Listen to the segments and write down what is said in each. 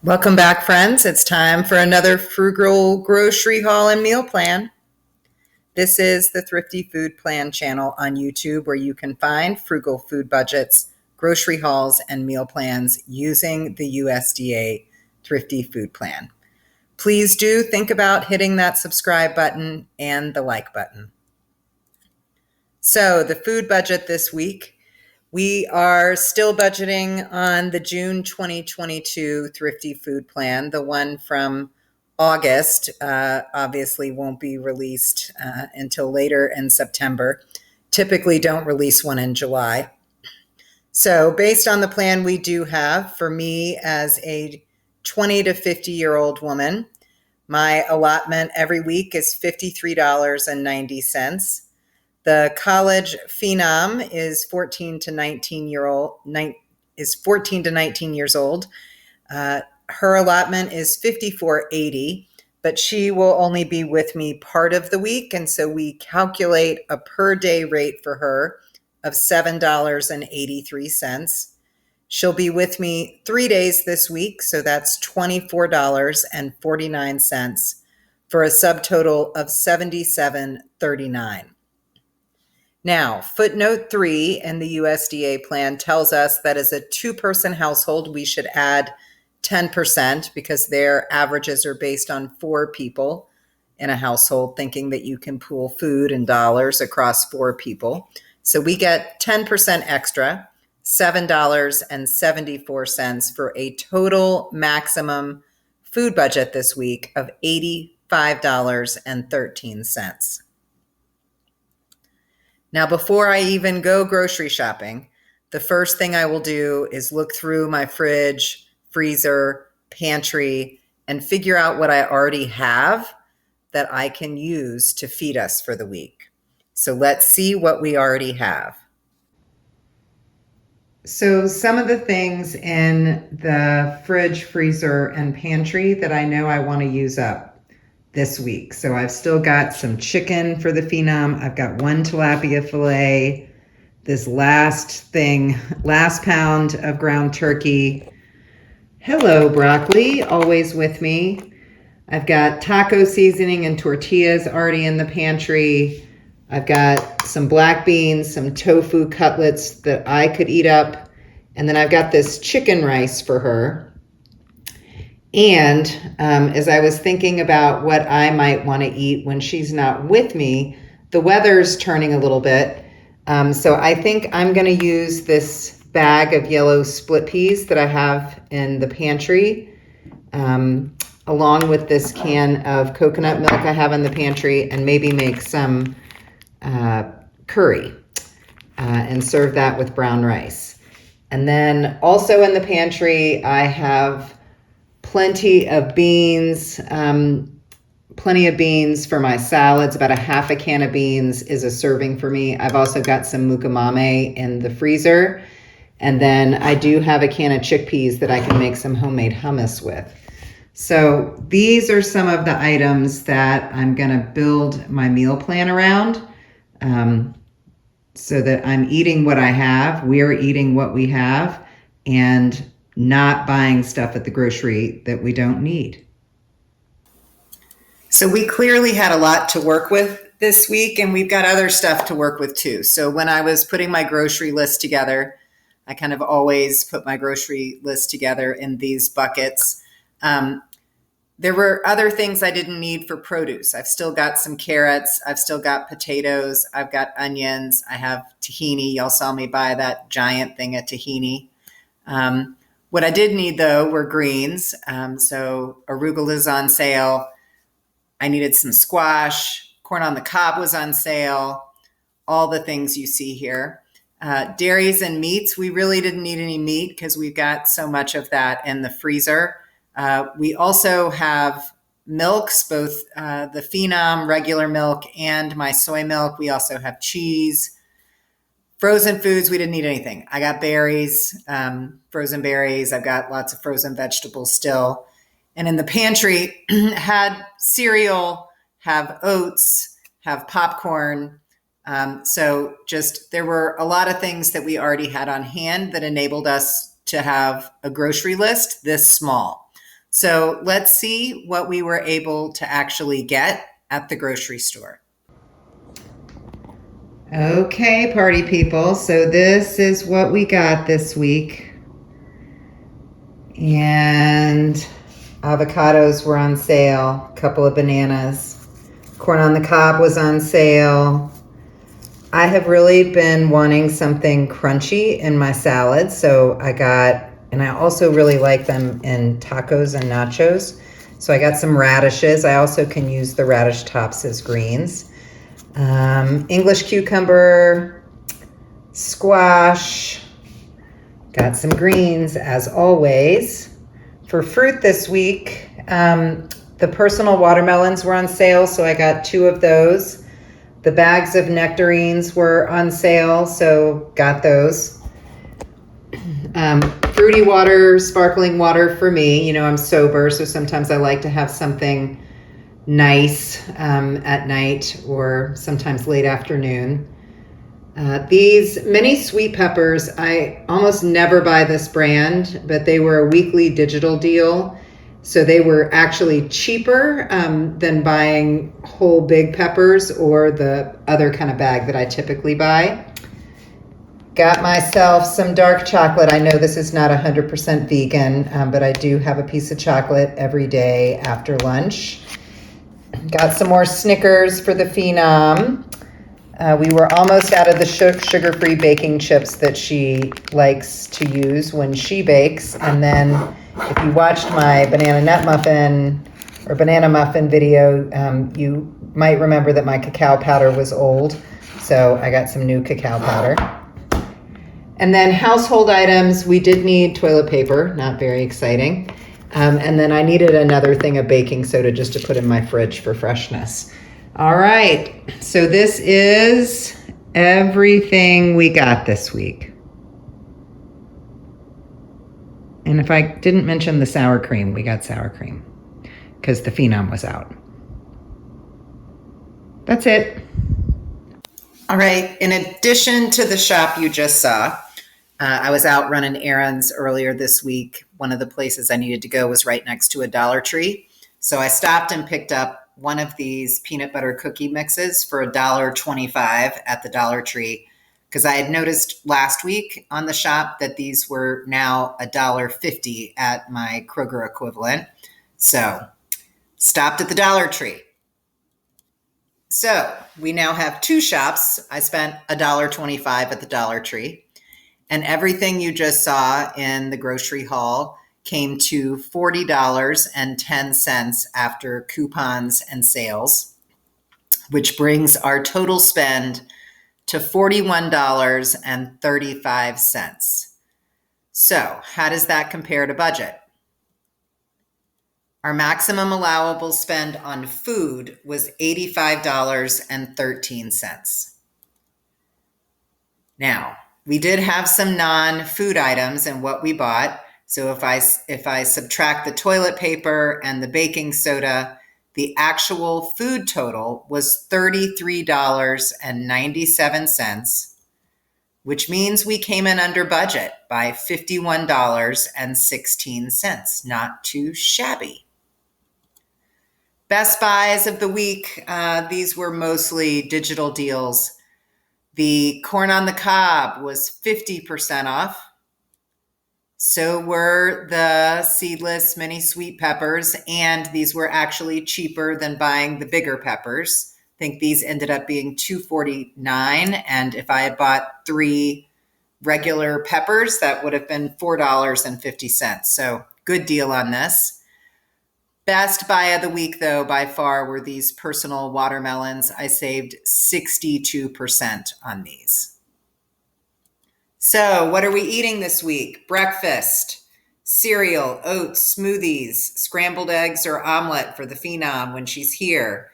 Welcome back, friends. It's time for another Frugal grocery haul and meal plan. This is the Thrifty Food Plan channel on YouTube, where you can find frugal food budgets, grocery hauls, and meal plans using the USDA Thrifty Food Plan. Please do think about hitting that subscribe button and the like button. So, the food budget this week. We are still budgeting on the June 2022 Thrifty Food Plan. The one from August obviously won't be released until later in September. Typically don't release one in July. So based on the plan we do have, for me as a 20 to 50-year-old woman, my allotment every week is $53.90. The college phenom is 14 to 19 years old. Her allotment is $54.80, but she will only be with me part of the week, and so we calculate a per day rate for her of $7.83. She'll be with me 3 days this week, so that's $24.49 for a subtotal of $77.39. Now, footnote 3 in the USDA plan tells us that as a two-person household, we should add 10% because their averages are based on 4 people in a household, thinking that you can pool food and dollars across 4 people. So we get 10% extra, $7.74 for a total maximum food budget this week of $85.13. Now, before I even go grocery shopping, the first thing I will do is look through my fridge, freezer, pantry, and figure out what I already have that I can use to feed us for the week. So let's see what we already have. So some of the things in the fridge, freezer, and pantry that I know I want to use up this week. So I've still got some chicken for the phenom. I've got 1 tilapia fillet, this last pound of ground turkey. Hello, broccoli, always with me. I've got taco seasoning and tortillas already in the pantry. I've got some black beans, some tofu cutlets that I could eat up. And then I've got this chicken rice for her. And as I was thinking about what I might want to eat when she's not with me, the weather's turning a little bit. So I think I'm going to use this bag of yellow split peas that I have in the pantry, along with this can of coconut milk I have in the pantry, and maybe make some curry and serve that with brown rice. And then also in the pantry, I have plenty of beans for my salads. About a half a can of beans is a serving for me. I've also got some mukamame in the freezer. And then I do have a can of chickpeas that I can make some homemade hummus with. So these are some of the items that I'm going to build my meal plan around, so that I'm eating what I have, we're eating what we have, and not buying stuff at the grocery that we don't need. So we clearly had a lot to work with this week, and we've got other stuff to work with too. So when I was putting my grocery list together, I kind of always put my grocery list together in these buckets. There were other things I didn't need for produce. I've still got some carrots. I've still got potatoes. I've got onions. I have tahini. Y'all saw me buy that giant thing of tahini. What I did need, though, were greens. So arugula is on sale. I needed some squash. Corn on the cob was on sale. All the things you see here. Dairies and meats, we really didn't need any meat because we've got so much of that in the freezer. We also have milks, both the phenom, regular milk, and my soy milk. We also have cheese. Frozen foods, we didn't need anything. I got berries, frozen berries. I've got lots of frozen vegetables still. And in the pantry, had cereal, have oats, have popcorn. So just there were a lot of things that we already had on hand that enabled us to have a grocery list this small. So let's see what we were able to actually get at the grocery store. Okay, party people. So this is what we got this week. And avocados were on sale, a couple of bananas. Corn on the cob was on sale. I have really been wanting something crunchy in my salad, so I got, and I also really like them in tacos and nachos. So I got some radishes. I also can use the radish tops as greens. English cucumber, squash, got some greens as always. For fruit this week, the personal watermelons were on sale, so I got 2 of those. The bags of nectarines were on sale, so got those. Fruity water, sparkling water for me. You know, I'm sober, so sometimes I like to have something nice at night or sometimes late afternoon. These mini sweet peppers, I almost never buy this brand, but they were a weekly digital deal. So they were actually cheaper than buying whole big peppers or the other kind of bag that I typically buy. Got myself some dark chocolate. I know this is not 100% vegan, but I do have a piece of chocolate every day after lunch. Got some more Snickers for the Phenom. We were almost out of the sugar-free baking chips that she likes to use when she bakes. And then if you watched my banana nut muffin or banana muffin video, you might remember that my cacao powder was old. So I got some new cacao powder. And then household items, we did need toilet paper, not very exciting. And then I needed another thing of baking soda just to put in my fridge for freshness. All right, so this is everything we got this week. And if I didn't mention the sour cream, we got sour cream because the Phenom was out. That's it. All right, in addition to the shop you just saw, I was out running errands earlier this week. One of the places I needed to go was right next to a Dollar Tree. So I stopped and picked up one of these peanut butter cookie mixes for $1.25 at the Dollar Tree, because I had noticed last week on the shop that these were now $1.50 at my Kroger equivalent. So stopped at the Dollar Tree. So we now have 2 shops. I spent $1.25 at the Dollar Tree. And everything you just saw in the grocery haul came to $40.10 after coupons and sales, which brings our total spend to $41.35. So how does that compare to budget? Our maximum allowable spend on food was $85.13. Now, we did have some non-food items in what we bought. So if I subtract the toilet paper and the baking soda, the actual food total was $33.97, which means we came in under budget by $51.16. Not too shabby. Best buys of the week, these were mostly digital deals. The corn on the cob was 50% off. So were the seedless mini sweet peppers, and these were actually cheaper than buying the bigger peppers. I think these ended up being $2.49, and if I had bought 3 regular peppers, that would have been $4.50. So good deal on this. Best buy of the week, though, by far, were these personal watermelons. I saved 62% on these. So what are we eating this week? Breakfast, cereal, oats, smoothies, scrambled eggs or omelet for the Phenom when she's here.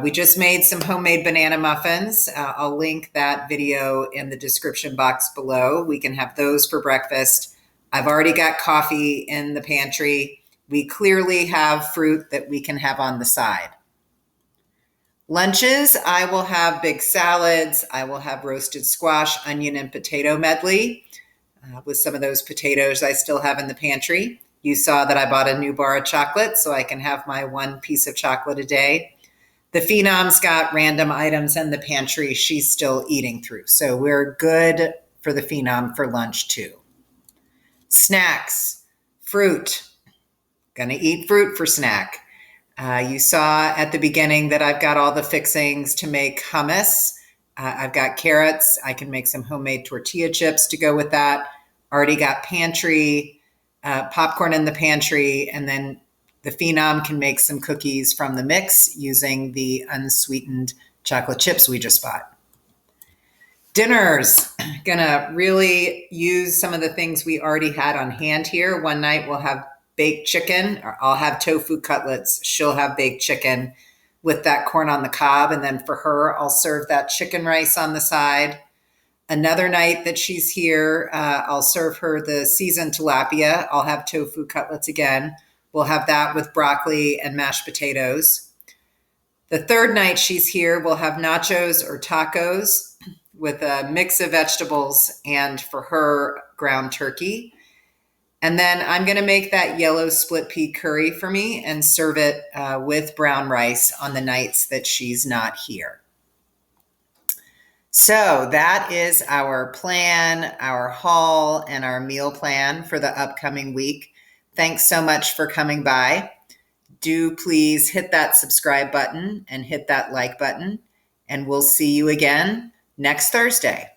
We just made some homemade banana muffins. I'll link that video in the description box below. We can have those for breakfast. I've already got coffee in the pantry. We clearly have fruit that we can have on the side. Lunches, I will have big salads. I will have roasted squash, onion, and potato medley with some of those potatoes I still have in the pantry. You saw that I bought a new bar of chocolate so I can have my one piece of chocolate a day. The Phenom's got random items in the pantry she's still eating through. So we're good for the Phenom for lunch too. Snacks, fruit. Gonna eat fruit for snack. You saw at the beginning that I've got all the fixings to make hummus. I've got carrots. I can make some homemade tortilla chips to go with that. Already got pantry, popcorn in the pantry, and then the Phenom can make some cookies from the mix using the unsweetened chocolate chips we just bought. Dinners, gonna really use some of the things we already had on hand here. One night we'll have baked chicken, or I'll have tofu cutlets. She'll have baked chicken with that corn on the cob. And then for her, I'll serve that chicken rice on the side. Another night that she's here, I'll serve her the seasoned tilapia. I'll have tofu cutlets again. We'll have that with broccoli and mashed potatoes. The third night she's here, we'll have nachos or tacos with a mix of vegetables and for her, ground turkey. And then I'm going to make that yellow split pea curry for me and serve it with brown rice on the nights that she's not here. So that is our plan, our haul, and our meal plan for the upcoming week. Thanks so much for coming by. Do please hit that subscribe button and hit that like button, and we'll see you again next Thursday.